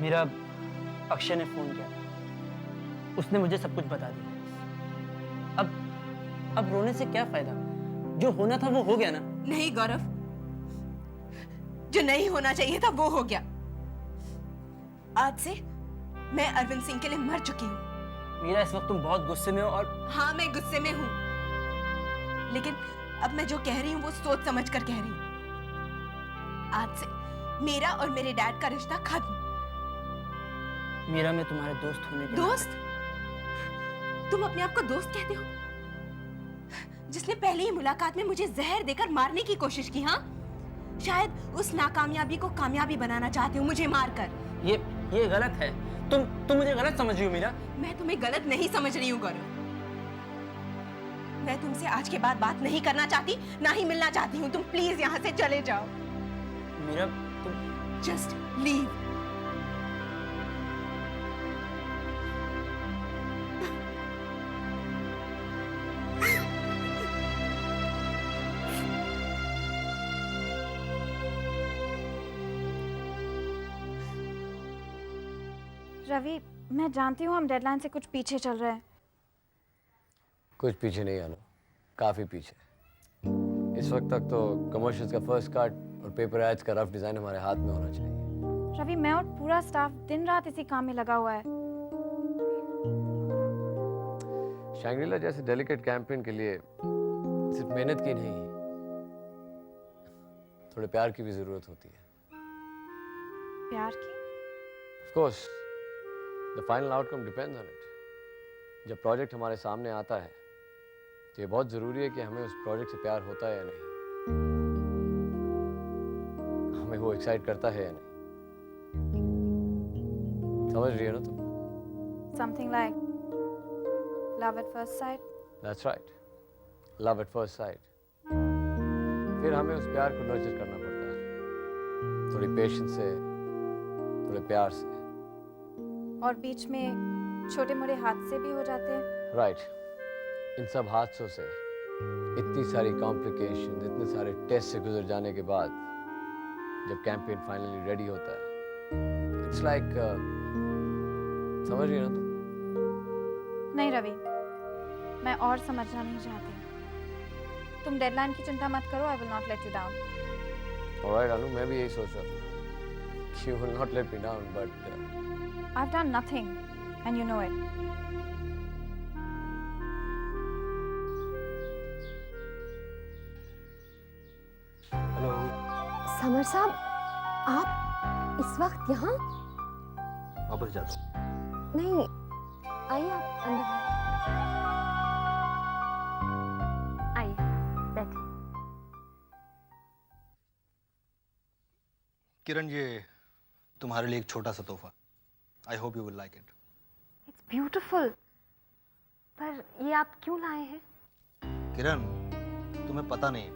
मेरा अक्षय ने फोन किया था। उसने मुझे सब कुछ बता दिया। अब रोने से क्या फायदा? जो होना था वो हो गया ना। नहीं गौरव, जो नहीं होना चाहिए था वो हो गया। आज से मैं अरविंद सिंह के लिए मर चुकी हूँ। मीरा, इस वक्त तुम बहुत गुस्से में हो। और हाँ, मैं गुस्से में हूँ, लेकिन अब मैं जो कह रही हूँ वो सोच समझ कर कह रही हूँ। आज से मेरा और मेरे डैड का रिश्ता खत्म। मीरा, मैं तुम्हारे दोस्त होने के दोस्त? तुम अपने आप को दोस्त कहते हो? जिसने पहले ही मुलाकात में मुझे जहर देकर मारने की कोशिश की। हाँ, शायद उस नाकामयाबी को कामयाबी बनाना चाहते हो, मुझे मारकर। ये गलत है। तुम मुझे गलत समझ रही हो मीरा। मैं तुम्हें गलत नहीं समझ रही हूँ गौरव। मैं तुमसे आज के बाद बात नहीं करना चाहती, ना ही मिलना चाहती हूँ। तुम प्लीज यहाँ से चले जाओ। मीरा, तुम जस्ट लीव। रवि, मैं जानती हूँ हम डेडलाइन से कुछ पीछे चल रहे हैं। कुछ पीछे नहीं आना, काफ़ी पीछे। इस वक्त तक तो कमर्शियल्स का फर्स्ट कट और पेपर एड्स का रफ डिज़ाइन हमारे हाथ में होना चाहिए। रवि, मैं और पूरा स्टाफ दिन रात इसी काम में लगा हुआ है। शैंग्रीला जैसे डेलिकेट कैंपेन के लिए सिर्फ मेहनत की नहीं, थोड़े प्यार की भी ज़रूरत होती है। प्यार की? Of course, the final outcome depends on it. जब प्रोजेक्ट हमारे सामने आता है तो ये बहुत ज़रूरी है कि हमें उस प्रोजेक्ट से प्यार होता है या नहीं, हमें वो एक्साइट करता है या नहीं। समझ रही है ना तुम? Something like love at first sight. That's right, love at first sight. फिर हमें उस प्यार को नर्चर करना पड़ता है, थोड़ी पेशेंस से, थोड़े प्यार से। और बीच में छोटे मोटे हादसे भी हो जाते हैं। राइट, इन सब हादसों से, इतनी सारी कॉम्प्लिकेशन, इतने सारे टेस्ट से गुजर जाने के बाद जब कैंपेन फाइनली रेडी होता है, इट्स लाइक समझ रही है ना तुम? नहीं रवि, मैं और समझना नहीं चाहती। तुम डेडलाइन की चिंता मत करो। I will not let you down. Alright Anu, मैं भी यही सोच रहा था। You will not let me down, but I've done nothing, and you know it. Hello. Summer साहब, आप इस वक्त यहाँ? वापस जाता हूँ। नहीं, आइए आप अंदर आइए, बैठिए। किरण, ये तुम्हारे लिए एक छोटा सा तोहफा। I hope you will like it. It's beautiful. पर ये आप क्यों लाए हैं? किरण, तुम्हें पता नहीं,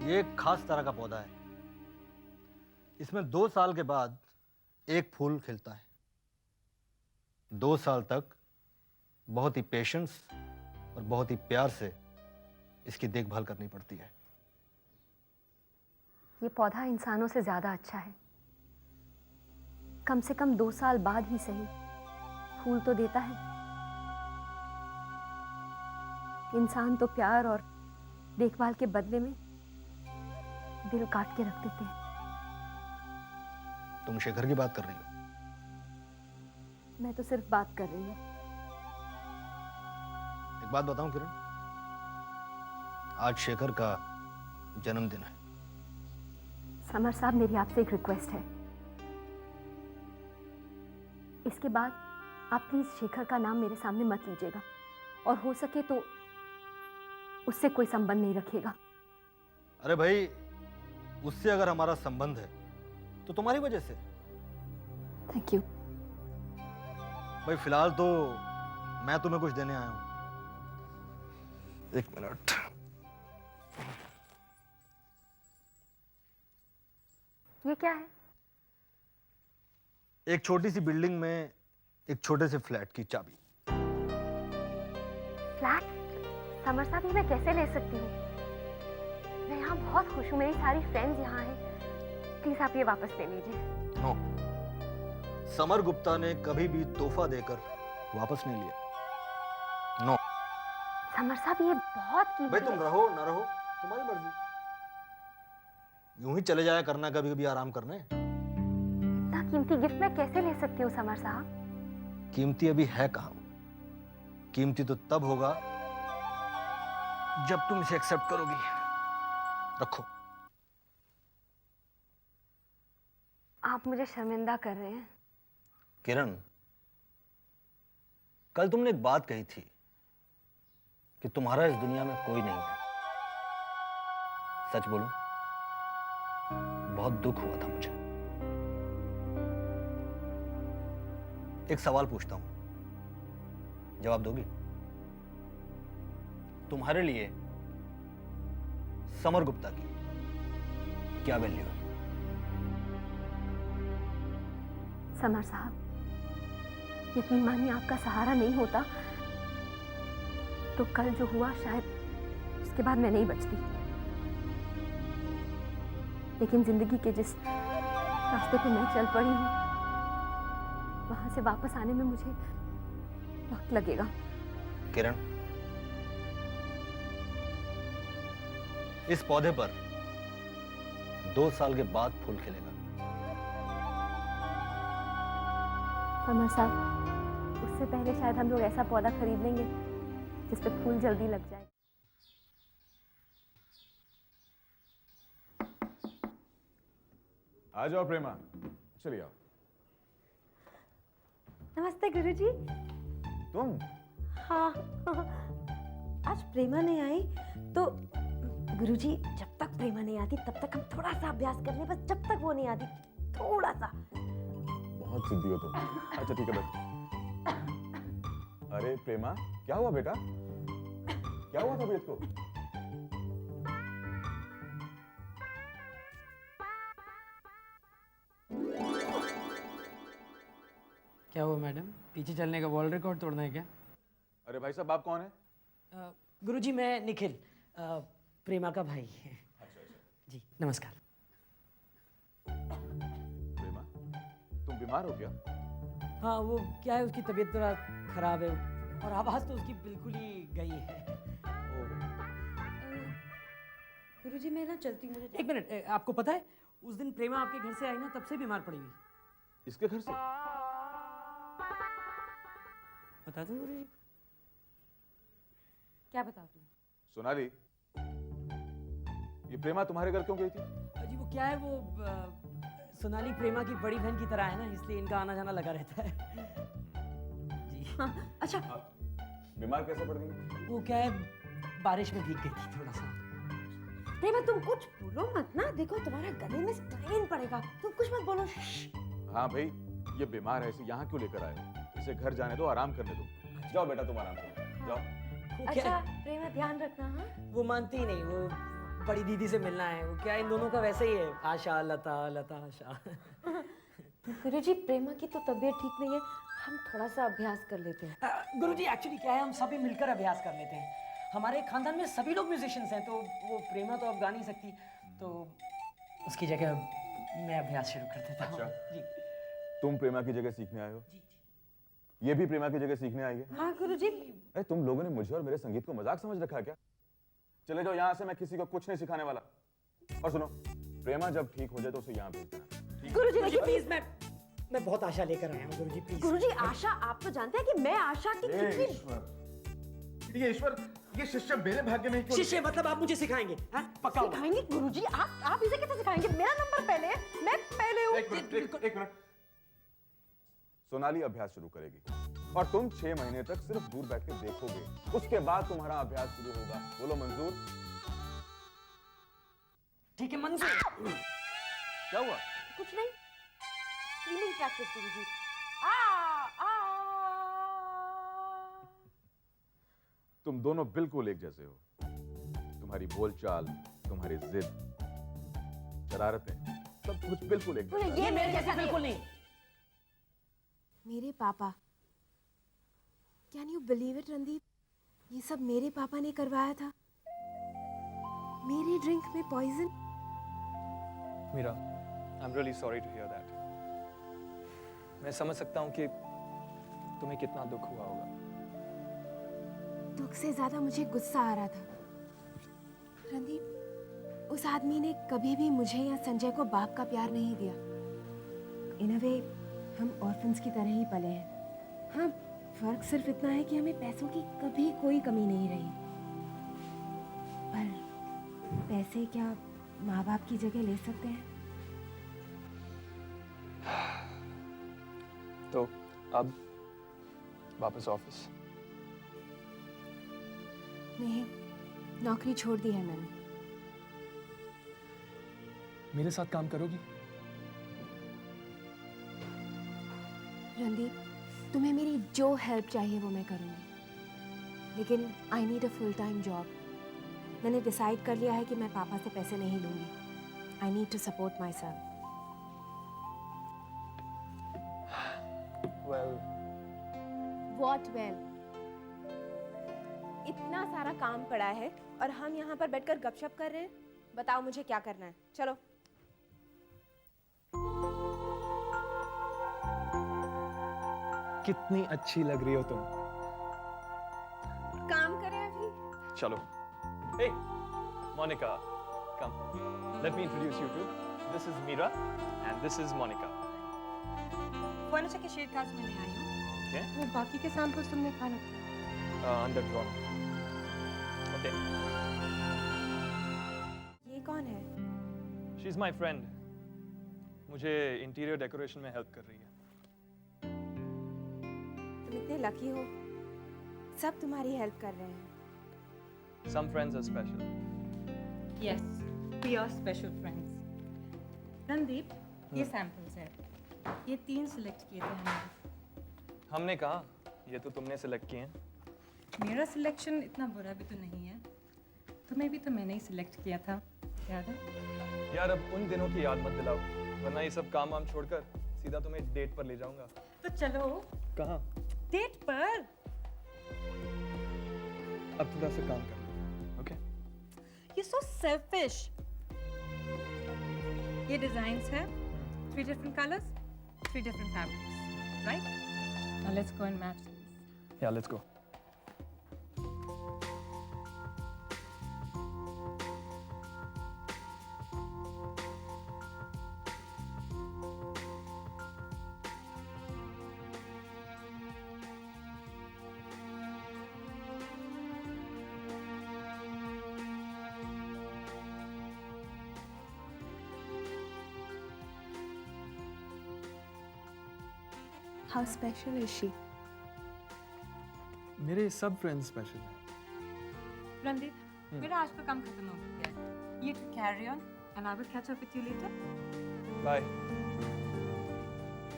ये एक खास तरह का पौधा है। इसमें 2 साल के बाद एक फूल खिलता है। 2 साल तक बहुत ही पेशेंस और बहुत ही प्यार से इसकी देखभाल करनी पड़ती है। ये पौधा इंसानों से ज्यादा अच्छा है। कम से कम 2 साल बाद ही सही फूल तो देता है। इंसान तो प्यार और देखभाल के बदले में दिल काट के रख देते हैं। तुम शेखर की बात कर रही हो? मैं तो सिर्फ बात कर रही हूँ। एक बात बताऊं किरण, आज शेखर का जन्मदिन है। समर साहब, मेरी आपसे एक रिक्वेस्ट है। इसके बाद आप प्लीज शेखर का नाम मेरे सामने मत लीजिएगा, और हो सके तो उससे कोई संबंध नहीं रखिएगा। अरे भाई, उससे अगर हमारा संबंध है तो तुम्हारी वजह से। Thank you. भाई फिलहाल तो मैं तुम्हें कुछ देने आया हूं। 1 मिनट। ये क्या है? एक छोटी सी बिल्डिंग में एक छोटे से फ्लैट की चाबी। फ्लैट? समर साहब, ये मैं कैसे ले सकती हूँ? मैं यहाँ बहुत खुश हूँ, मेरी सारी फ्रेंड्स यहाँ हैं। प्लीज आप ये वापस ले लीजिए। नो, समर गुप्ता ने कभी भी तोहफा देकर वापस नहीं लिया। नो। समर साहब ये बहुत भाई कीमती तुम है। रहो ना रहो तुम्हारी मर्जी। यूं ही चले जाया करना कभी कभी आराम करने। इतना कीमती गिफ्ट मैं कैसे ले सकती हूँ समर साहब? कीमती अभी है कहाँ? कीमती तो तब होगा जब तुम इसे एक्सेप्ट करोगी। रखो। आप मुझे शर्मिंदा कर रहे हैं। किरण, कल तुमने एक बात कही थी कि तुम्हारा इस दुनिया में कोई नहीं है। सच बोलो, बहुत दुख हुआ था मुझे। एक सवाल पूछता हूं, जवाब दोगी? तुम्हारे लिए समर गुप्ता की क्या वैल्यू है? समर साहब, यकीन मानिए आपका सहारा नहीं होता तो कल जो हुआ शायद उसके बाद मैं नहीं बचती। लेकिन जिंदगी के जिस रास्ते पे मैं चल पड़ी हूँ वहां से वापस आने में मुझे वक्त लगेगा। किरण, इस पौधे पर 2 साल के बाद फूल खिलेगा। समर साहब, उससे पहले शायद हम लोग ऐसा पौधा खरीद लेंगे जिस पे फूल जल्दी लग जाए। आ जाओ प्रेमा, चलिए आओ। नमस्ते गुरुजी। तुम? हाँ, आज प्रेमा नहीं आई तो गुरुजी जब तक प्रेमा नहीं आती तब तक हम थोड़ा सा अभ्यास कर लें, बस जब तक वो नहीं आती थोड़ा सा। बहुत जिद्दी हो तुम। अच्छा ठीक है बैठ। अरे प्रेमा, क्या हुआ बेटा? क्या हुआ तबीयत को? क्या हुआ मैडम? पीछे चलने का वर्ल्ड रिकॉर्ड तोड़ना है क्या? अरे भाई साहब, आप कौन है? गुरुजी मैं निखिल, प्रेमा का भाई। जी नमस्कार। प्रेमा, तुम बीमार हो क्या? हाँ वो क्या है, उसकी तबीयत थोड़ा खराब है और आवाज़ तो उसकी बिल्कुल ही गई है। गुरुजी मैं ना चलती हूँ, मुझे एक मिनट, आपको पता है उस दिन प्रेमा आपके घर से आई ना, तब से बीमार पड़ी हुई। इसके घर से? बता दूं गुरुजी? क्या बता दूँ? सोनाली, ये प्रेमा तुम्हारे घर क्यों गई थी? जी वो क्या है, वो सोनाली प्रेमा की बड़ी बहन की तरह है ना, इसलिए इनका आना जाना लगा रहता है। जी हाँ, अच्छा बीमार कैसे पड़ गई? वो क्या है, बारिश में भीग गई थी थोड़ा सा। प्रेमा तुम कुछ बोलो मत ना, देखो तुम्हारा गले में स्ट्रेन पड़ेगा, तुम कुछ मत बोलो। हाँ भाई, ये बीमार है, इसे यहाँ क्यों लेकर आए हो? इसे घर जाने दो, आराम करने दो। जाओ बेटा, तुम आराम करो, जाओ। वो क्या अच्छा है, प्रेमा ध्यान रखना। हाँ वो मानती ही नहीं, वो बड़ी दीदी से मिलना है। वो क्या है, इन दोनों का वैसे ही है, आशा लता लता आशा। गुरुजी प्रेमा की तो तबीयत ठीक नहीं है, हम थोड़ा सा अभ्यास कर लेते हैं। गुरुजी एक्चुअली क्या है, हम सभी मिलकर अभ्यास कर लेते हैं। हमारे खानदान में सभी लोग म्यूजिशियंस हैं, तो वो प्रेमा तो अब गा नहीं सकती, तो उसकी जगह मैं अभ्यास शुरू कर देता हूँ। अच्छा। जी तुम प्रेमा की जगह सीखने आए हो? जी। ये भी प्रेमा की जगह सीखने आई है? हाँ गुरुजी। अरे तुम लोगों ने मुझे और मेरे संगीत को मजाक समझ रखा है क्या? चले जाओ यहाँ से, मैं किसी को कुछ नहीं सिखाने वाला। और सुनो, प्रेमा जब ठीक हो जाए तो उसे यहाँ भेज देना। गुरुजी प्लीज, मैं बहुत आशा लेकर आया हूँ गुरुजी प्लीज। गुरुजी आशा, आप तो जानते हैं कि मैं आशा की कितनी ये ईश्वर, ये शिष्य मेरे भाग्य में क्यों? शिष्य मतलब आप मुझे सिखाएंगे? हाँ पक्का होगा। सिखाएंगे गुरुजी, आप इसे कैसे सिखाएंगे? मेरा नंबर पहले है, मैं पहले हूँ। एक मिनट। सोनाली अभ्यास शुरू करेगी और तुम 6 महीने तक सिर्फ दूर बैठ के देखोगे, उसके बाद तुम्हारा अभ्यास शुरू होगा। बोलो मंजूर? ठीक है मंजूर। क्या हुआ? कुछ नहीं, स्क्रीमिंग प्रैक्टिस गुरुजी। तुम दोनों बिल्कुल एक जैसे हो। तुम्हारी बोलचाल, तुम्हारी जिद, शरारतें, सब कुछ बिल्कुल एक जैसा। ये मेरे जैसा बिल्कुल नहीं। मेरे पापा, can you believe it Randeep, ये सब मेरे पापा ने करवाया था। मेरे ड्रिंक में poison. Meera, I'm really sorry to hear that. मैं समझ सकता हूँ कि तुम्हें कितना दुख हुआ होगा। दुख से ज्यादा मुझे गुस्सा आ रहा था। रणदीप, उस आदमी ने कभी भी मुझे या संजय को बाप का प्यार नहीं दिया। इन अ वे हम ऑर्फन्स की तरह ही पले हैं। हाँ, फर्क सिर्फ इतना है कि हमें पैसों की कभी कोई कमी नहीं रही। पर पैसे क्या माँ बाप की जगह ले सकते हैं? तो अब वापस ऑफिस? नहीं, नौकरी छोड़ दी है मैंने। मेरे साथ काम करोगी? रणदीप, तुम्हें मेरी जो हेल्प चाहिए वो मैं करूँगी, लेकिन I need a full time job. मैंने डिसाइड कर लिया है कि मैं पापा से पैसे नहीं लूँगी। I need to support myself. Well, what well? इतना सारा काम पड़ा है और हम यहाँ पर बैठकर गपशप कर रहे हैं। बताओ मुझे क्या करना है। चलो। कितनी अच्छी लग रही हो तुम। काम करें अभी? चलो। Hey, Monica, come. Let me introduce you to. This is Meera, and this is Monica. Furniture के शेड क्लास में नहीं आई हूँ। Okay? वो बाकी के सैंपल्स तुमने खा रखे। Under drawer. Okay. ये कौन है? She's my friend. मुझे इंटीरियर डेकोरेशन में हेल्प कर रही है। तुम इतने लकी हो, सब तुम्हारी हेल्प कर रहे हैं। Some friends are special. Yes, we are special friends. Randeep, ये सैंपल्स हैं। ये 3 सिलेक्ट किए थे हमने। हमने कहा, ये तो तुमने सिलेक्ट किए हैं। मेरा सिलेक्शन इतना बुरा भी तो नहीं है। तुम्हें भी तो मैंने ही सिलेक्ट किया था, याद है? यार अब उन दिनों की याद मत दिलाओ, वरना ये सब काम वाम छोड़कर सीधा तुम्हें डेट पर ले जाऊंगा। तो चलो कहाँ? डेट पर। अब थोड़ा सा काम कर लो, ओके? You're so selfish. ये डिजाइन्स हैं, 3 different colors, 3 different fabrics, right? Now let's go and match these. Yeah, let's go. How special is she? मेरे सब फ्रेंड्स स्पेशल हैं। रणदीप, मेरा आज का काम खत्म हो गया है। You two carry on and I will catch up with you later. Bye.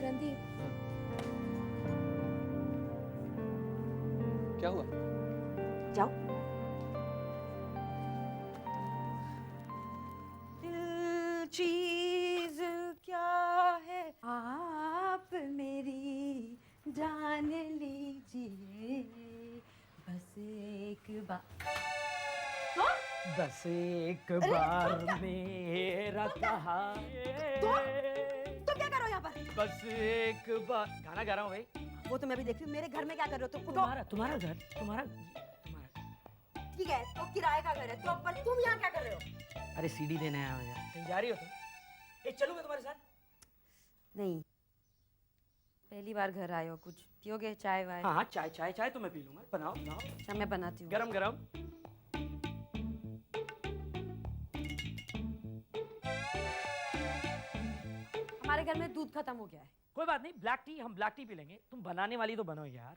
Randeep, क्या हुआ? जाओ। दिल चीज क्या है आप मेरी जान लीजिए बस एक बार। बस एक बार मेरा कहा तुम क्या करो यहाँ पर? बस एक बार गाना गा रहा हूँ भाई। वो तो मैं भी देख रही हूँ। मेरे घर में क्या कर रहे हो तुम? उठो। तुम्हारा घर तुम्हारा ठीक है, तो किराए का घर है तो पर तुम यहाँ क्या कर रहे हो? अरे सीडी देने आया हूँ यार। कहीं जा रही हो तुम? चलूँ मैं तुम्हारे साथ? नहीं, पहली बार घर आए हो, कुछ पियोगे? चाय वाय? हाँ चाय चाय चाय तो मैं पी लूंगा। बनाओ बनाओ। अच्छा, मैं बनाती हूँ। गरम गरम। हमारे घर में दूध खत्म हो गया है। कोई बात नहीं, ब्लैक टी हम ब्लैक टी पी लेंगे। तुम बनाने वाली तो बनो यार।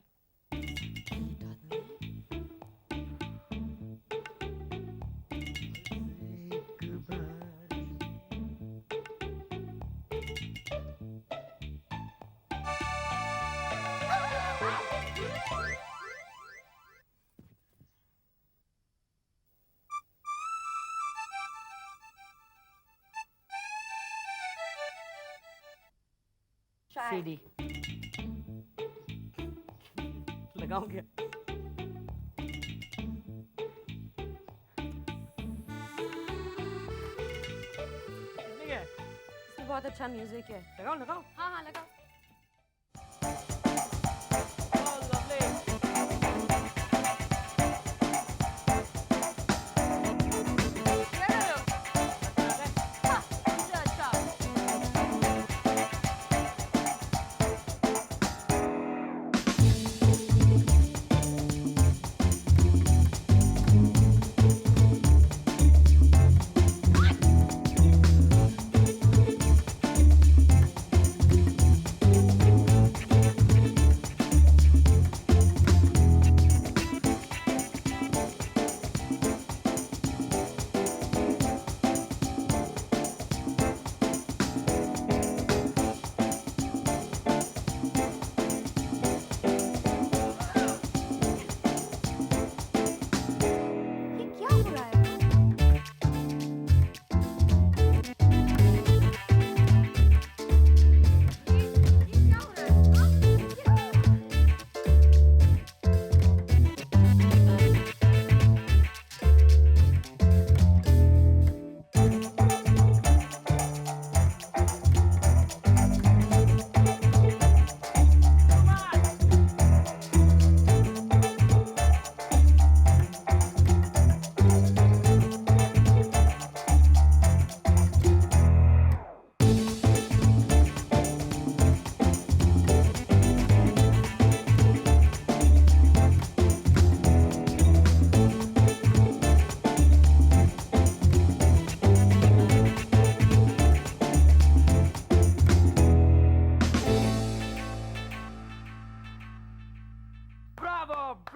सीडी लगाऊं क्या? इसमें बहुत अच्छा म्यूजिक है। लगाओ लगाओ। हाँ हाँ, लगाओ।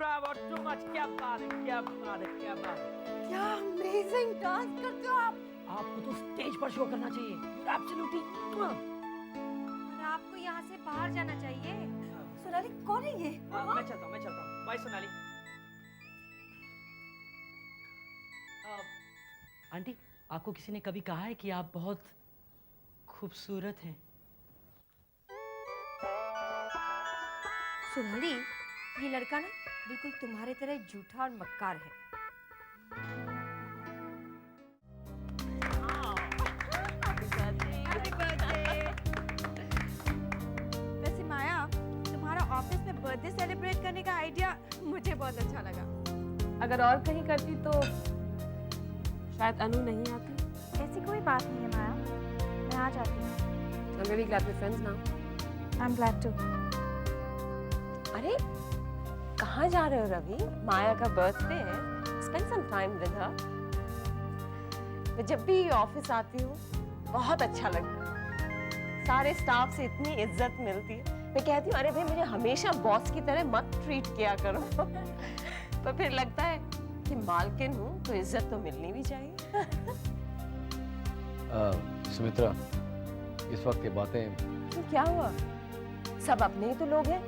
ब्रावो, टू मच, क्या बात है, क्या बात है, क्या बात है। क्या अमेजिंग डांस करते हो आप। आपको तो स्टेज पर शो करना चाहिए। एब्सोल्युटली। और आपको यहाँ से बाहर जाना चाहिए। सोनाली कौन है ये? मैं चलता हूँ। बाय सोनाली। आंटी, आपको किसी ने कभी कहा है कि आप बहुत खूबसूरत हैं? सोनाली, ये लड़का ना बिल्कुल तुम्हारे तरह झूठा और मक्कार है। वैसे माया, तुम्हारा ऑफिस में बर्थडे सेलिब्रेट करने का आइडिया मुझे बहुत अच्छा लगा। अगर और कहीं करती तो शायद अनु नहीं आती। ऐसी कोई बात नहीं है माया, मैं आ जाती हूँ। I'm really glad we're friends now. I'm glad too. अरे कहाँ जा रहे हो रवि? माया का बर्थडे है। Spend some time with her. मैं जब भी ऑफिस आती हूँ बहुत अच्छा लगता है। सारे स्टाफ से इतनी इज्जत मिलती है। मैं कहती हूँ अरे भाई मुझे हमेशा बॉस की तरह मत ट्रीट किया करो। पर फिर लगता है कि मालकिन हूँ तो इज्जत तो मिलनी भी चाहिए। सुमित्रा, इस वक्त ये बातें तो क्या हुआ? सब अपने ही तो लोग हैं।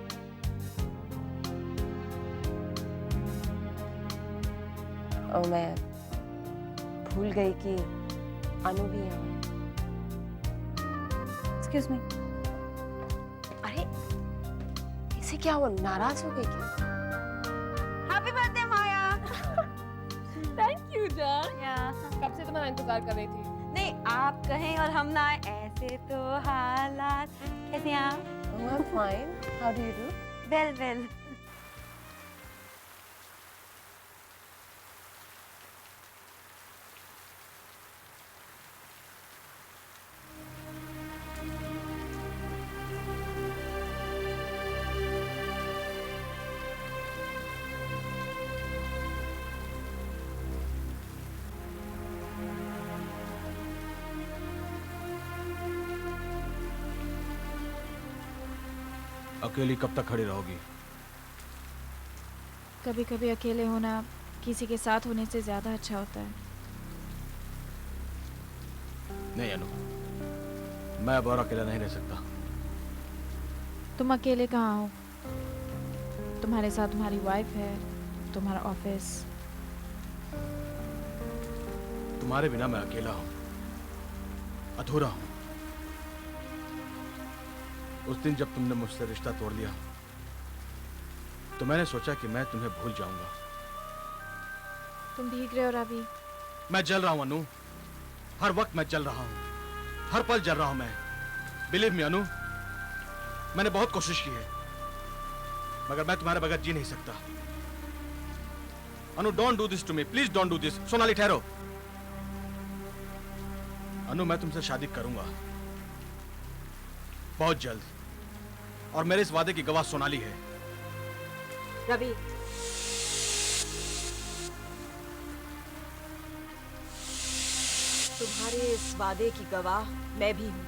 और मैं भूल गई कि अनु भी है। Excuse me. अरे इसे क्या हुआ? नाराज हो गई क्या? Happy birthday Maya. Thank you जान। Yeah. कब से तुम्हारा इंतजार कर रही थी। नहीं, आप कहें और हम ना, ऐसे तो हालात। कैसे हैं आप? Oh, I'm fine. How do you do? Well. अकेली कब तक खड़ी रहोगी? कभी कभी अकेले होना किसी के साथ होने से ज्यादा अच्छा होता है। नहीं अनु, मैं अब और अकेला नहीं रह सकता। तुम अकेले कहाँ हो? तुम्हारे साथ तुम्हारी वाइफ है, तुम्हारा ऑफिस। तुम्हारे बिना मैं अकेला हूं, अधूरा हूं। उस दिन जब तुमने मुझसे रिश्ता तोड़ लिया तो मैंने सोचा कि मैं तुम्हें भूल जाऊंगा। तुम भीग रहे हो रवि। मैं जल रहा हूं अनु, हर वक्त मैं जल रहा हूं, हर पल जल रहा हूं मैं। बिलीव मी अनु, मैंने बहुत कोशिश की है, मगर मैं तुम्हारे बगैर जी नहीं सकता। Anu, don't do this to me, please don't do this. Sonali ठहरो। अनु, मैं तुमसे शादी करूंगा बहुत जल्द, और मेरे इस वादे की गवाह सोनाली है। रवि, तुम्हारे इस वादे की गवाह मैं भी हूँ।